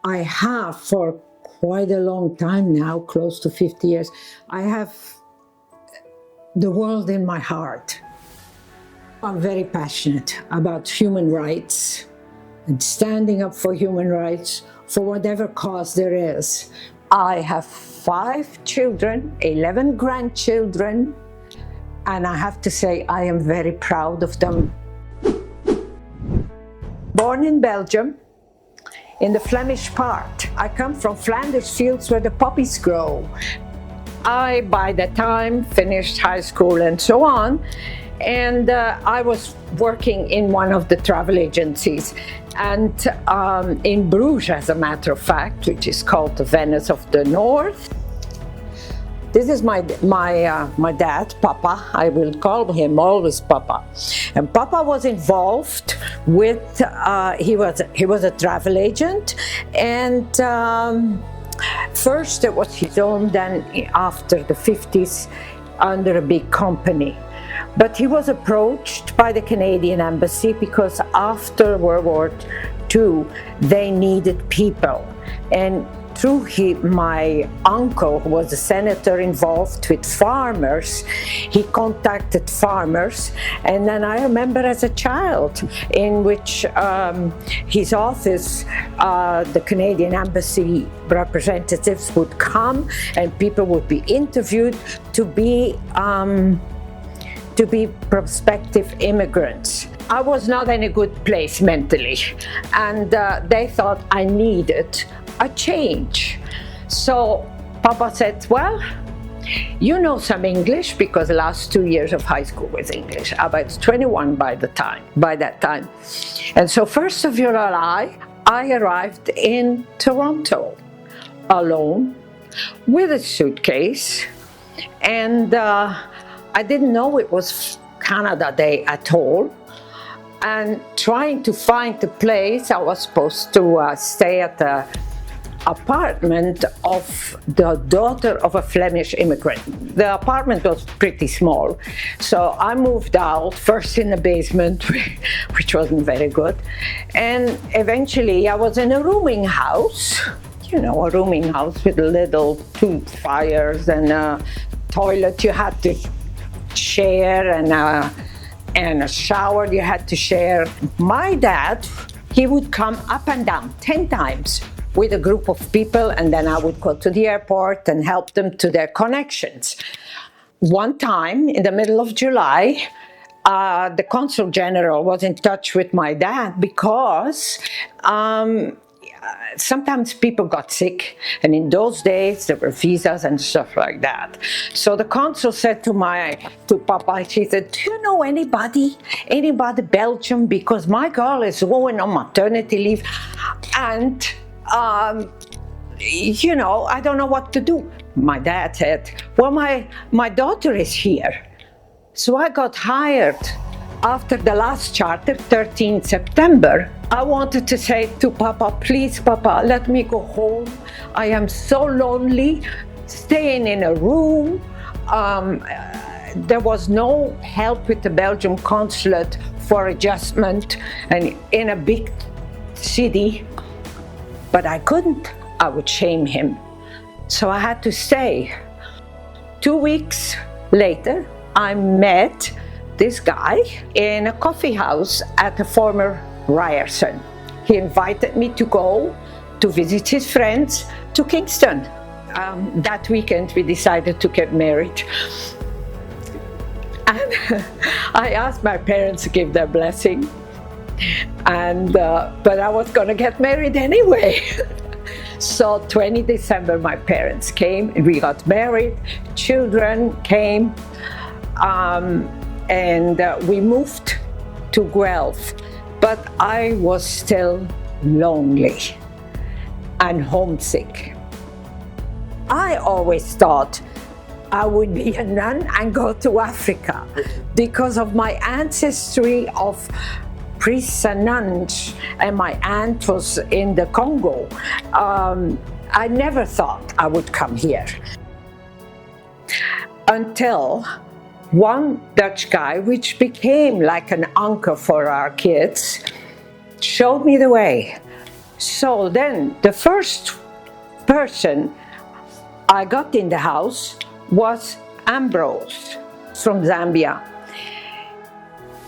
I have for quite a long time now, close to 50 years, I have the world in my heart. I'm very passionate about human rights and standing up for human rights for whatever cause there is. I have 5 children, 11 grandchildren, and I have to say I am very proud of them. Born in Belgium, in the Flemish part. I come from Flanders fields where the poppies grow. I, by that time, finished high school and so on, and I was working in one of the travel agencies, and in Bruges, as a matter of fact, which is called the Venice of the North. This is my dad, Papa. I will call him always Papa. And Papa was involved with, he was a travel agent, and first it was his own, then after the 50s, under a big company. But he was approached by the Canadian embassy because after World War II, they needed people. And through my uncle, who was a senator involved with farmers, he contacted farmers. And then I remember as a child in which his office, the Canadian embassy representatives would come and people would be interviewed to be prospective immigrants. I was not in a good place mentally, and they thought I needed a change. So Papa said, well, you know some English, because the last 2 years of high school was English. I was 21 by that time. And so 1st of July, I arrived in Toronto alone with a suitcase, and I didn't know it was Canada Day at all. And trying to find the place, I was supposed to stay at the apartment of the daughter of a Flemish immigrant. The apartment was pretty small, so I moved out first in the basement, which wasn't very good, and eventually I was in a rooming house, you know, a rooming house with little 2 fires and a toilet you had to share, and a shower you had to share. My dad, he would come up and down 10 times with a group of people, and then I would go to the airport and help them to their connections. One time in the middle of July, the consul general was in touch with my dad because sometimes people got sick, and in those days there were visas and stuff like that. So the consul said to Papa, she said, do you know anybody Belgium, because my girl is going on maternity leave, and you know, I don't know what to do. My dad said, well, my daughter is here. So I got hired after the last charter, 13 September. I wanted to say to Papa, please, Papa, let me go home. I am so lonely, staying in a room. There was no help with the Belgium consulate for adjustment, and in a big city. But I couldn't. I would shame him. So I had to stay. 2 weeks later, I met this guy in a coffee house at the former Ryerson. He invited me to go to visit his friends to Kingston. That weekend we decided to get married. And I asked my parents to give their blessing. But I was going to get married anyway. So 20 December, my parents came, and we got married, children came, and we moved to Guelph. But I was still lonely and homesick. I always thought I would be a nun and go to Africa because of my ancestry of priests and nuns, and my aunt was in the Congo. I never thought I would come here. Until one Dutch guy, which became like an uncle for our kids, showed me the way. So then the first person I got in the house was Ambrose from Zambia.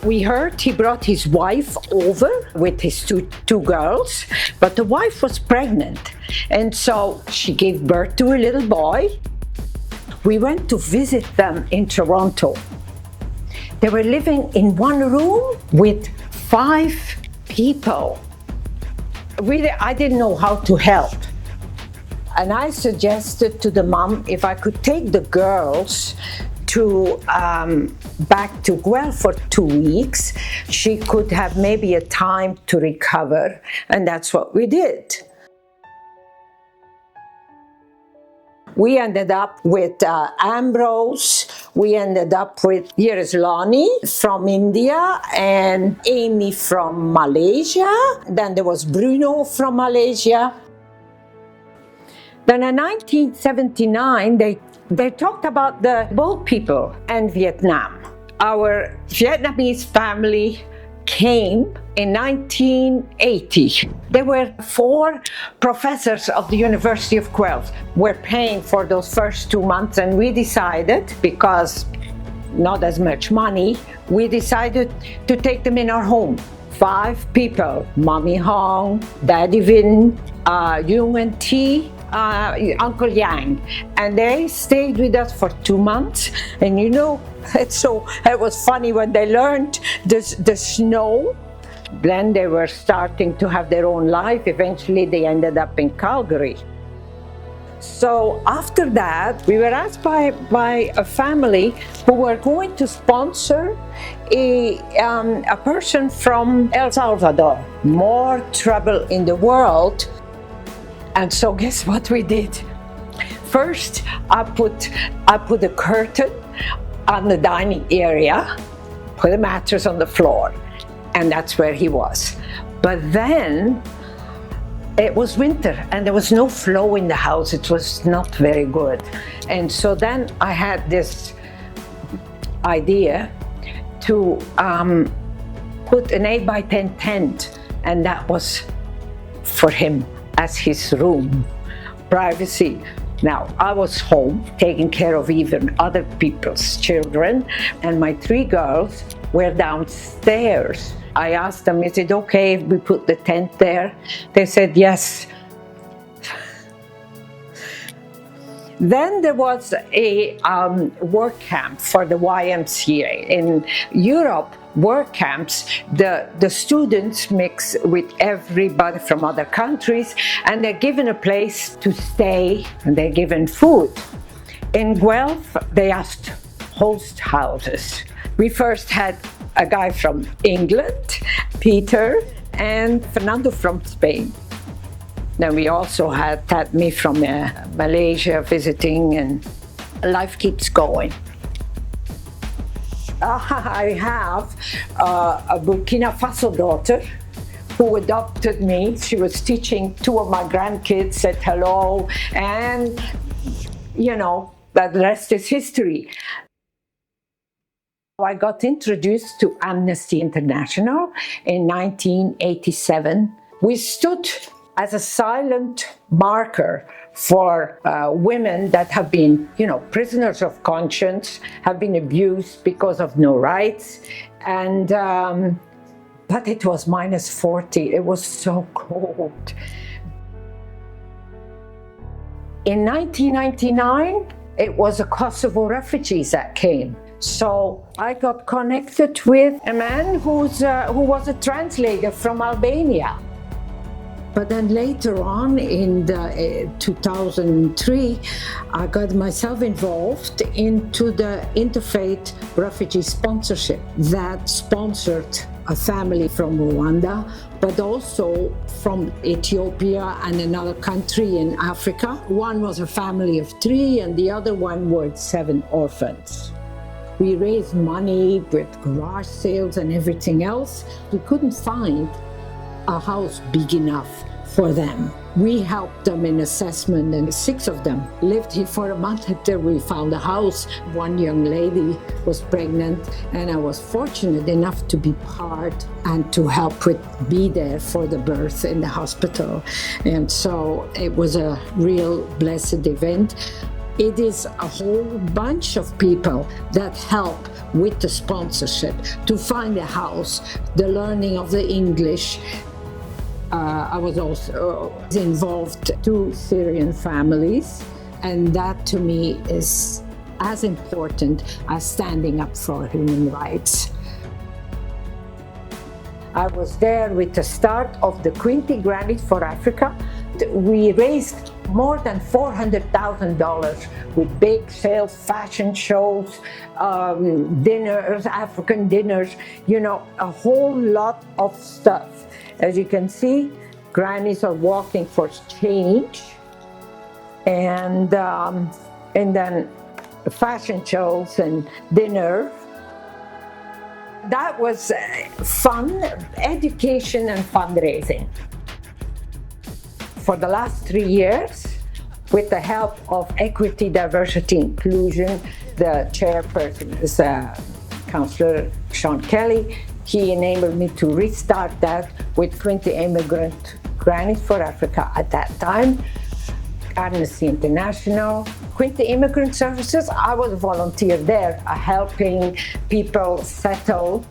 We heard he brought his wife over with his two girls, but the wife was pregnant. And so she gave birth to a little boy. We went to visit them in Toronto. They were living in one room with 5 people. Really, I didn't know how to help. And I suggested to the mom if I could take the girls to back to Guelph for 2 weeks, she could have maybe a time to recover, and that's what we did. We ended up with Ambrose, we ended up with Lonnie from India and Amy from Malaysia. Then there was Bruno from Malaysia. Then in 1979, they talked about the boat people and Vietnam. Our Vietnamese family came in 1980. There were 4 professors of the University of Guelph were paying for those first 2 months, and we decided, because not as much money, we decided to take them in our home. 5 people, Mommy Hong, Daddy Vin, Yung and T, Uncle Yang, and they stayed with us for 2 months. And you know, it was funny when they learned the snow. Then they were starting to have their own life. Eventually they ended up in Calgary. So after that, we were asked by a family who were going to sponsor a person from El Salvador. More trouble in the world. And so guess what we did? First, I put a curtain on the dining area, put a mattress on the floor, and that's where he was. But then it was winter and there was no flow in the house. It was not very good. And so then I had this idea to put an 8x10 tent, and that was for him as his room, privacy. Now, I was home taking care of even other people's children, and my 3 girls were downstairs. I asked them, is it okay if we put the tent there? They said yes. Then there was a work camp for the YMCA. In Europe, work camps, the students mix with everybody from other countries, and they're given a place to stay, and they're given food. In Guelph, they asked host houses. We first had a guy from England, Peter, and Fernando from Spain. Then we also had me from Malaysia visiting, and life keeps going. I have a Burkina Faso daughter who adopted me. She was teaching 2 of my grandkids, said hello, and you know, the rest is history. I got introduced to Amnesty International in 1987. We stood as a silent marker for women that have been, prisoners of conscience, have been abused because of no rights. And but it was -40. It was so cold. In 1999, it was the Kosovo refugees that came. So I got connected with a man who was a translator from Albania. But then later on, in 2003, I got myself involved into the Interfaith Refugee Sponsorship that sponsored a family from Rwanda, but also from Ethiopia and another country in Africa. One was a family of 3, and the other one were 7 orphans. We raised money with garage sales and everything else. We couldn't find a house big enough for them. We helped them in assessment, and 6 of them lived here for a month until we found a house. One young lady was pregnant, and I was fortunate enough to be part and to help be there for the birth in the hospital. And so it was a real blessed event. It is a whole bunch of people that help with the sponsorship, to find a house, the learning of the English. I was also involved 2 Syrian families, and that to me is as important as standing up for human rights. I was there with the start of the Quinty Granite for Africa. We raised more than $400,000 with bake sales, fashion shows, dinners, African dinners, a whole lot of stuff. As you can see, grannies are walking for change, and then fashion shows and dinner. That was fun, education and fundraising. For the last 3 years, with the help of Equity, Diversity, Inclusion, the chairperson is Councillor Sean Kelly. He enabled me to restart that with 20 immigrant grannies for Africa at that time. Amnesty International, Quinty Immigrant Services. I was a volunteer there, helping people settle,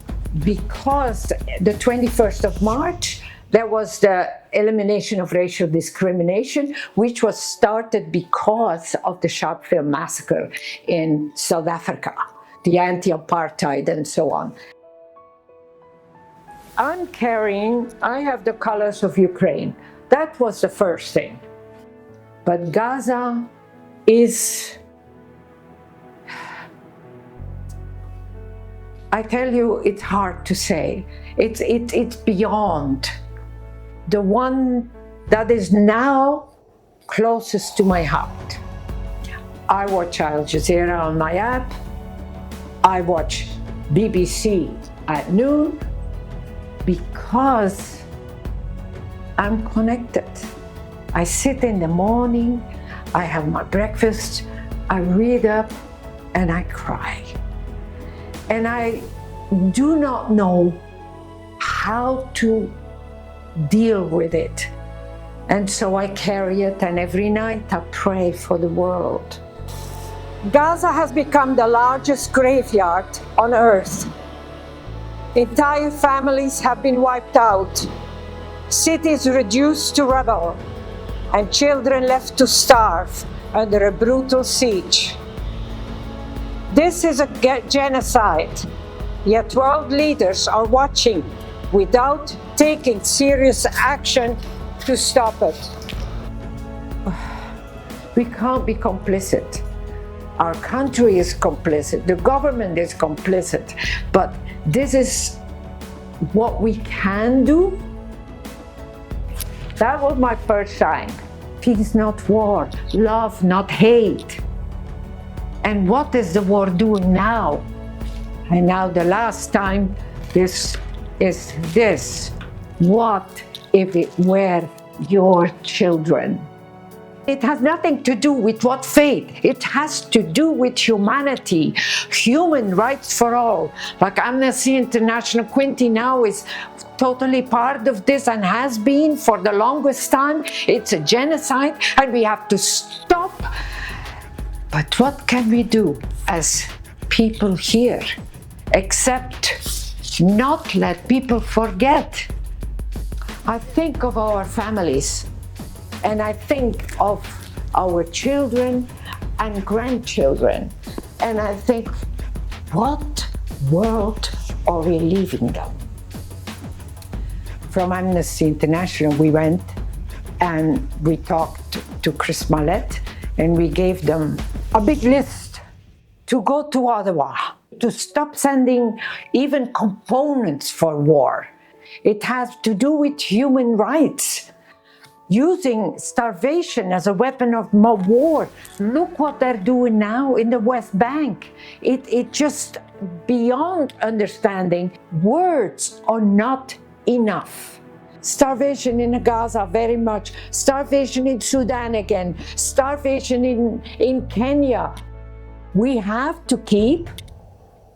because the 21st of March, there was the elimination of racial discrimination, which was started because of the Sharpeville massacre in South Africa, the anti-apartheid and so on. I'm carrying, I have the colors of Ukraine. That was the first thing. But Gaza is, I tell you, it's hard to say. It's beyond. The one that is now closest to my heart. I watch Al Jazeera on my app. I watch BBC at noon, because I'm connected. I sit in the morning, I have my breakfast, I read up, and I cry. And I do not know how to deal with it. And so I carry it, and every night I pray for the world. Gaza has become the largest graveyard on earth. Entire families have been wiped out, cities reduced to rubble, and children left to starve under a brutal siege. This is a genocide, yet world leaders are watching without taking serious action to stop it. We can't be complicit. Our country is complicit, the government is complicit, but this is what we can do. That was my first sign. Peace, not war. Love, not hate. And what is the war doing now? And now the last time, this is this. What if it were your children? It has nothing to do with what faith. It has to do with humanity, human rights for all. Like Amnesty International, Quinty now is totally part of this and has been for the longest time. It's a genocide and we have to stop. But what can we do as people here except not let people forget? I think of our families. And I think of our children and grandchildren. And I think, what world are we leaving them? From Amnesty International, we went and we talked to Chris Mallette, and we gave them a big list to go to Ottawa, to stop sending even components for war. It has to do with human rights. Using starvation as a weapon of war. Look what they're doing now in the West Bank. It just beyond understanding. Words are not enough. Starvation in Gaza, very much. Starvation in Sudan again. Starvation in Kenya. We have to keep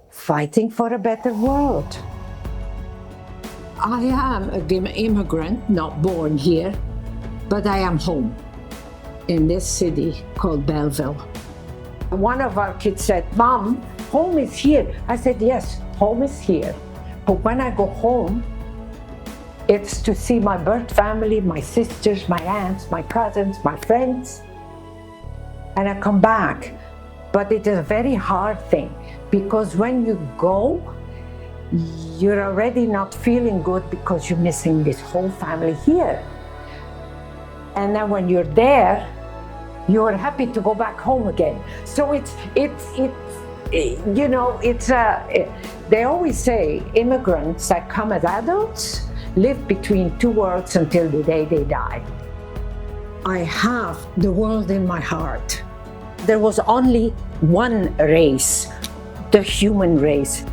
fighting for a better world. I am an immigrant, not born here, but I am home in this city called Belleville. One of our kids said, "Mom, home is here." I said, "Yes, home is here. But when I go home, it's to see my birth family, my sisters, my aunts, my cousins, my friends. And I come back." But it is a very hard thing, because when you go, you're already not feeling good because you're missing this whole family here. And then when you're there, you're happy to go back home again. So they always say immigrants that come as adults live between two worlds until the day they die. I have the world in my heart. There was only one race, the human race.